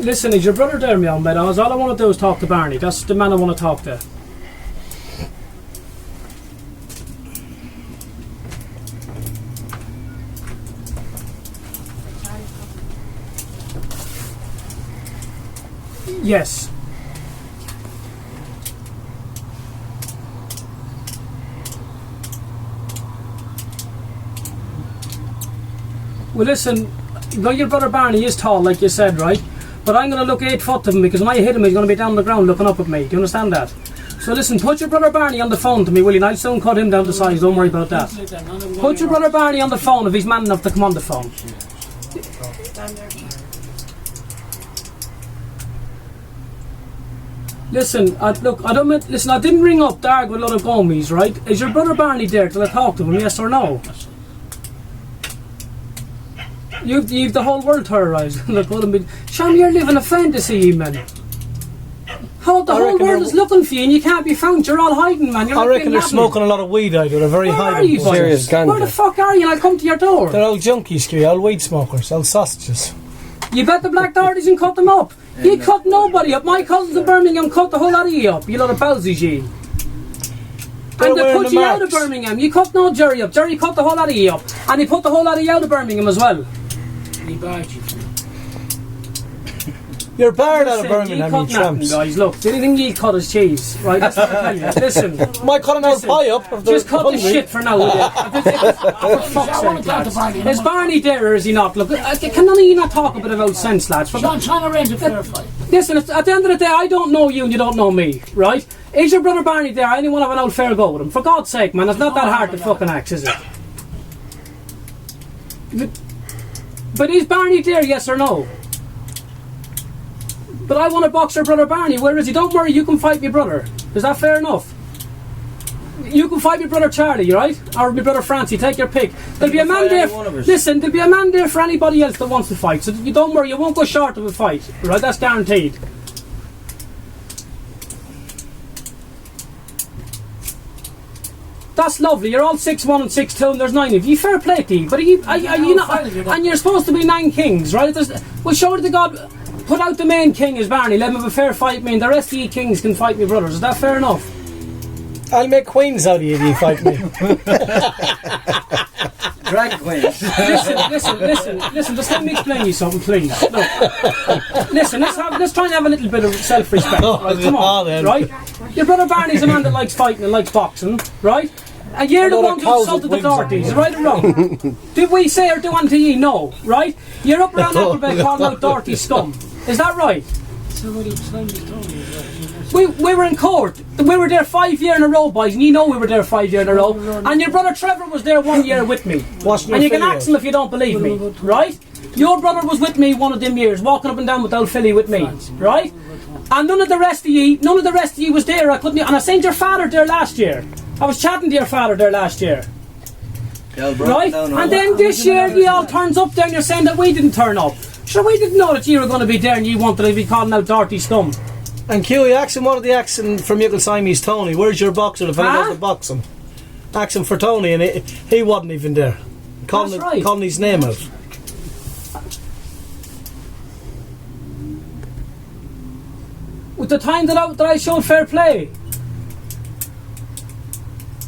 Listen, is your brother there, meow meadows? All I want to do is talk to Barney. That's the man I want to talk to. Yes. Well, listen, your brother Barney is tall, like you said, right? But I'm going to look 8 foot of him, because when I hit him, he's going to be down on the ground looking up at me. Do you understand that? So listen, put your brother Barney on the phone to me, will you? And I'll soon cut him down to size, don't worry about that. Put your brother Barney on the phone if he's man enough to come on the phone. Listen, I didn't ring up Darg with a lot of gomies, right? Is your brother Barney there till I talk to him, yes or no? You've the whole world terrorised. Sean, you're living a fantasy, man. How the whole world is looking for you and you can't be found. You're all hiding, man. I reckon they're smoking a lot of weed out. They're very hiding. Serious ganja. Where the fuck are you? And I'll come to your door. They're all junkies, Q, all weed smokers, all sausages. You bet the black darties and cut them up. He cut nobody up. My cousins in Birmingham cut the whole lot of you up. You lot of palsies, ye. And they put you out of Birmingham. You cut no Jerry up. Jerry cut the whole lot of you up. And he put the whole lot of you out of Birmingham as well. He barred you. You're barred out of Birmingham, you tramps. Guys, look, the only thing you cut is cheese, right? That's what I tell you. Listen. My cutting out pie up. Just cut the shit for now, will you? For fuck's sake, lads. Is Barney there or is he not? Look, can none of you not talk a bit about sense, lads? I'm trying to arrange a fair fight. Listen, at the end of the day, I don't know you and you don't know me, right? Is your brother Barney there? I only want to have an old fair go with him. For God's sake, man, it's not that hard to fucking act, is it? But is Barney there, yes or no? But I want to box your brother Barney. Where is he? Don't worry, you can fight my brother. Is that fair enough? You can fight my brother Charlie, right? Or my brother Francie, take your pick. There'll be a man there. Listen, there'll be a man there for anybody else that wants to fight. So you don't worry, you won't go short of a fight, right? That's guaranteed. That's lovely. You're all 6'1" and 6'2", and there's 9 of you. Fair play to you. But are you not? And you're supposed to be 9 kings, right? Well, surely to God, put out the main king as Barney. Let him have a fair fight, me, and the rest of you kings can fight me brothers. Is that fair enough? I'll make queens out of you if you fight me. Drag queens. Listen. Just let me explain you something, please. Look. Listen, let's try and have a little bit of self-respect. Right, come on, right? Your brother Barney's a man that likes fighting and likes boxing, right? And you're the one who insulted the Dohertys, right or wrong? Did we say or do unto ye? No, right? You're up around Appleby calling out Doherty scum. Is that right? We were in court. We were there 5 years in a row, boys, and you know we were there 5 years in a row. And your brother Trevor was there 1 year with me. And you can ask him if you don't believe me, right? Your brother was with me one of them years, walking up and down with old Philly with me, right? And none of the rest of you was there. I couldn't. And I sent your father there last year. I was chatting to your father there last year. Right? And then this year you all turns up there and you're saying that we didn't turn up. Sure, we didn't know that you were going to be there and you wanted to be calling out Doherty scum. And Q, ask him what are the accent from Michael Siamese Tony. Where's your boxer? The fellow knows the boxing. Ask him for Tony and he wasn't even there. Calling his name out. With the time that I showed fair play.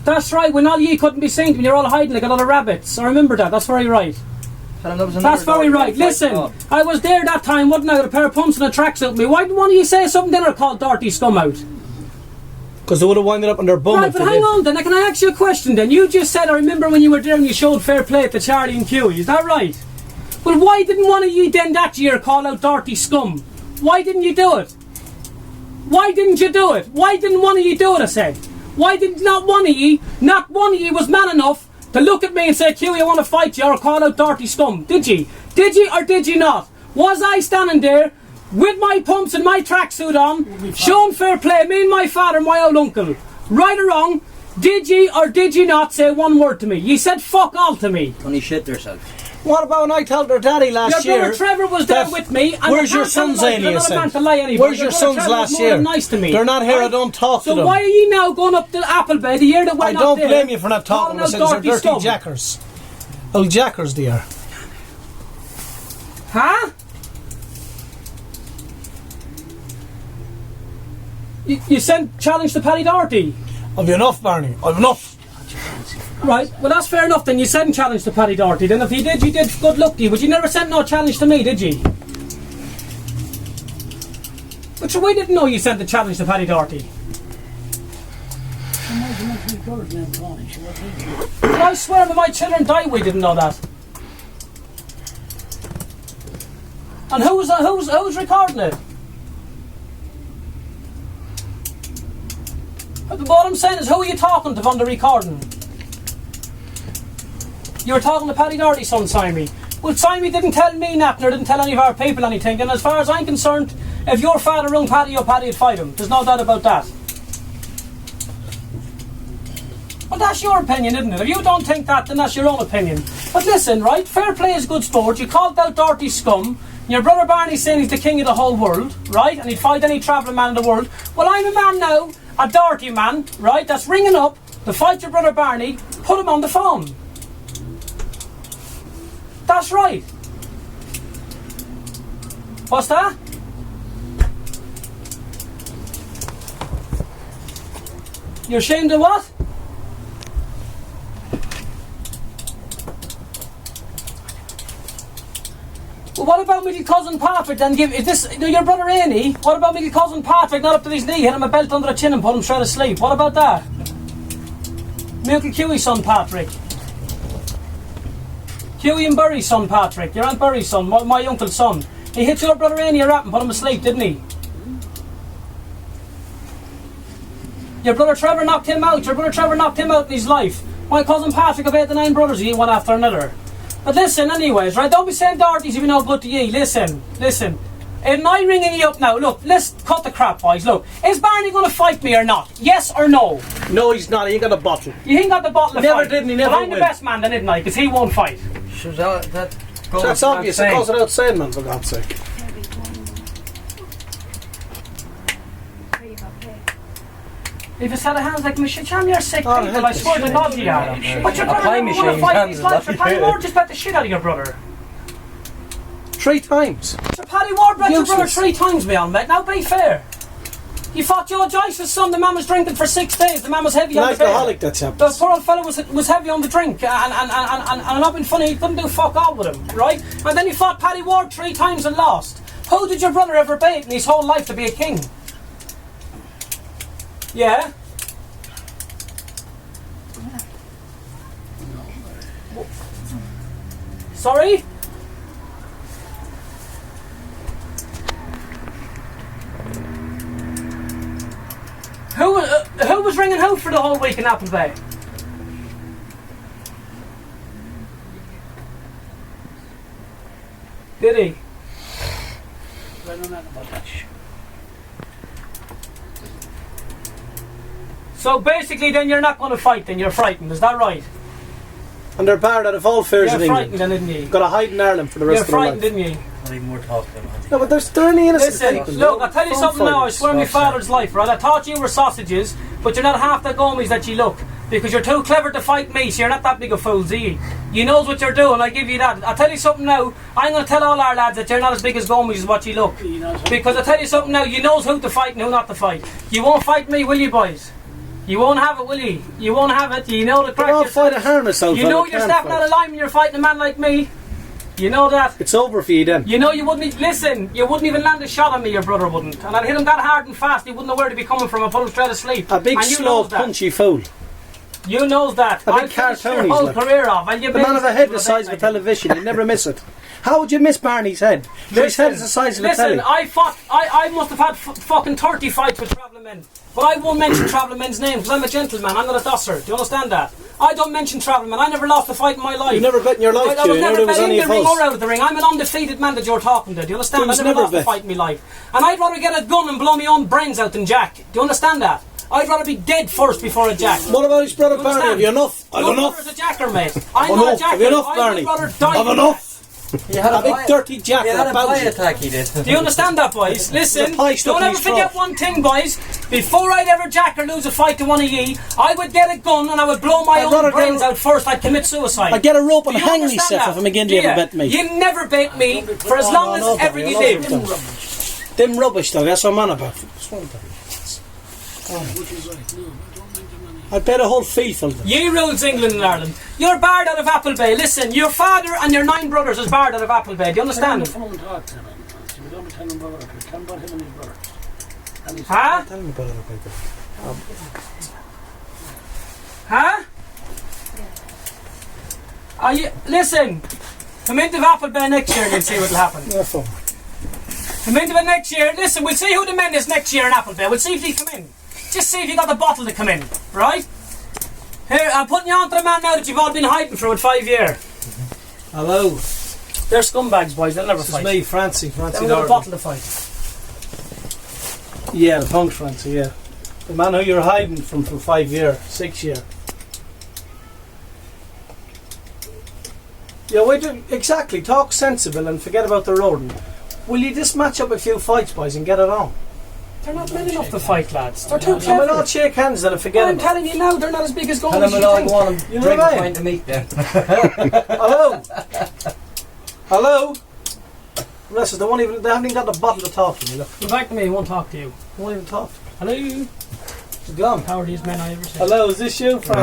That's right, when all ye couldn't be seen, when you're all hiding like a lot of rabbits. I remember that, that's very right. That's very right. Listen, I was there that time, wasn't I, with a pair of pumps and a tracksuit with me. Why didn't one of you say something then or call Doherty scum out? Because they would have winded up on their bum. Right, but hang on then, can I ask you a question then? You just said, I remember when you were there and you showed fair play to Charlie and Q, is that right? Well, why didn't one of you then that year call out Doherty scum? Why didn't you do it? Why didn't you do it? Why didn't one of you do it, I said? Why did not one of you was man enough to look at me and say, Q, I want to fight you or call out Doherty scum? Did you? Did you or did you not? Was I standing there with my pumps and my tracksuit on, showing fair play, me and my father and my old uncle? Right or wrong, did you or did you not say one word to me? You said fuck all to me. Only shit yourself. What about when I told her daddy last year? Your brother Trevor was there with me. And where's your sons, Amy? Where's your sons last year? Nice to me. They're not here, I don't talk to them. So why are you now going up to Appleby the year that went I don't blame you for not talking to them. They're dirty jackers. Old jackers they are. Huh? You sent challenge to Paddy Doherty. I've enough, Barney. I've enough. Right, well that's fair enough then. You sent challenge to Paddy Doherty. Then if you did, good luck to you. But you never sent no challenge to me, did you? But we didn't know you sent the challenge to Paddy Doherty. But I swear that my children died, we didn't know that. And who's recording it? But what I'm saying is, who are you talking to on the recording? You were talking to Paddy Doherty's son, Simey. Well, Simey didn't tell me nothing, or didn't tell any of our people anything, and as far as I'm concerned, if your father rung Paddy, your Paddy would fight him. There's no doubt about that. Well, that's your opinion, isn't it? If you don't think that, then that's your own opinion. But listen, right, fair play is good sport. You called out Doherty scum. Your brother Barney's saying he's the king of the whole world, right? And he'd fight any travelling man in the world. Well, I'm a man now, a Doherty man, right, that's ringing up to fight your brother Barney. Put him on the phone. That's right. What's that? You're ashamed of what? Well, what about my cousin Patrick then? Is this your brother Annie? What about my cousin Patrick not up to his knee, hit him a belt under the chin and put him straight to sleep? What about that? My Uncle Hughie's son Patrick. Hughie and Burry's son Patrick, your Aunt Burry's son, my uncle's son. He hit your brother Annie a rap and put him asleep, didn't he? Your brother Trevor knocked him out. Your brother Trevor knocked him out in his life. My cousin Patrick of 8 to 9 brothers, he one after another. But listen, anyways, right? Don't be saying Doherty's if you know good to ye. Listen. Am I ringing you up now? Look, let's cut the crap, boys. Look, is Barney going to fight me or not? Yes or no? No, he's not. He ain't got a bottle. You ain't got the bottle of Never fight. did, and he never But I'm will. the best man then, didn't I? Because he won't fight. So that's That's obvious. It goes without saying, man, for God's sake. If it's had a hands like Michelle Cham, you're sick Oh, people. I swear to God you are. But your brother Apply never won a Michelle fight in hands his a life. lot. Paddy Ward just bet the shit out of your brother. 3 times. So Paddy Ward bet your brother Useless. 3 times, me on, mate. Now be fair. You fought Joe Joyce's son. The man was drinking for 6 days. The man was heavy An on the bed. alcoholic, that chap. The poor old fella was heavy on the drink, and not being funny, he couldn't do fuck all with him, right? And then he fought Paddy Ward 3 times and lost. Who did your brother ever bait in his whole life to be a king? Yeah? Sorry? Who was ringing who for the whole week in Apple Bay? Did he? I don't know about that shit. So basically then you're not going to fight then, you're frightened, is that right? And they're barred out of all fears You're of frightened England. then, didn't you? Got to hide in Ireland for the rest You're of their frightened, life. didn't you? Not even more talk about it. No, but there's only innocent Listen, people. look, I'll tell you something now, I swear on my father's life, right? I thought you were sausages, but you're not half the gummies that you look. Because you're too clever to fight me, so you're not that big a fool, are you? You knows what you're doing, I give you that. I'll tell you something now, I'm going to tell all our lads that you're not as big as gummies as what you look. Because I'll tell you something now, you knows who to fight and who not to fight. You won't fight me, will you, boys? You won't have it, will you? You won't have it, you know the crack. I'll fight a harness out. You know you're stepping out of line when you're fighting a man like me. You know that. It's over for you then. You know you wouldn't, listen, you wouldn't even land a shot on me, your brother wouldn't. And I'd hit him that hard and fast, he wouldn't know where to be coming from, I'd put him straight asleep. A big, And you slow, knows that. punchy fool. You knows that. A big I'll finish your cartoon, whole he's like. career off. And you The man of a head the size of a television. You never miss it. How would you miss Barney's head? His head is the size of a telly. Listen, I must have had fucking 30 fights with travelling men. But I won't mention travelling men's names because I'm a gentleman, I'm not a dosser. Do you understand that? I don't mention travelling men. I never lost a fight in my life. You never bet in your life, I Hugh. was You never never was bet in any the of ring us. or out of the ring. I'm an undefeated man that you're talking to. Do you understand? I Who's never never lost a bet? fight in my life. And I'd rather get a gun and blow my own brains out than Jack. Do you understand that? I'd rather be dead first before a Jack. What about his brother You Barney? understand? Have you enough? I've Your enough. brother's a jacker, mate. I'm I've not a enough. jacker. Have you enough, I'd Barney? rather die I've than enough. He had A big dirty jack He had that a pie bounces. attack, he did. Do you understand that, boys? Listen, The pie stuck don't in ever his forget throat. one thing, boys. Before I'd ever jack or lose a fight to one of ye, I would get a gun and I would blow my I'd rather own brains get- out first. I'd commit suicide. I'd get a rope and Do you hang understand myself that? if I'm again to ever bet me. You never bait me for as long as ever you live. Them rubbish though, that's what I'm on about. I bet a whole field of them. Ye rules England and Ireland. You're barred out of Applebay. Listen, your father and your 9 brothers is barred out of Applebay. Do you understand? Huh? Tell me about it, Peter. Huh? Are you, listen, come into Applebay next year and you'll see what'll happen. No fun. Come into it next year. Listen, we'll see who the men is next year in Applebay. We'll see if he come in. Just see if you got the bottle to come in, right? Here, I'm putting you on to the man now that you've all been hiding for about 5 years. Hello. They're scumbags, boys. They'll never This fight. is me, Francie. Francie They've got a Doherty. bottle to fight. Yeah, the punk Francie, yeah. The man who you're hiding from for 5 years, 6 years. Yeah, wait, exactly. Talk sensible and forget about the road. Will you just match up a few fights, boys, and get it on? They're not men enough to fight, lads. They're too And we'll clever. all shake hands then and forget I'm about it. telling you now, they're not as big as goals Tell as them you we'll all think. go on and You know drink what I a mean? pint of meat then. Hello? Hello? Unless they won't even, they haven't even got the bottle to talk to me, look. Come back to me, he won't talk to you. They won't even talk to me. Hello? It's gone. How are these men I ever said? Hello, is this you, Francie?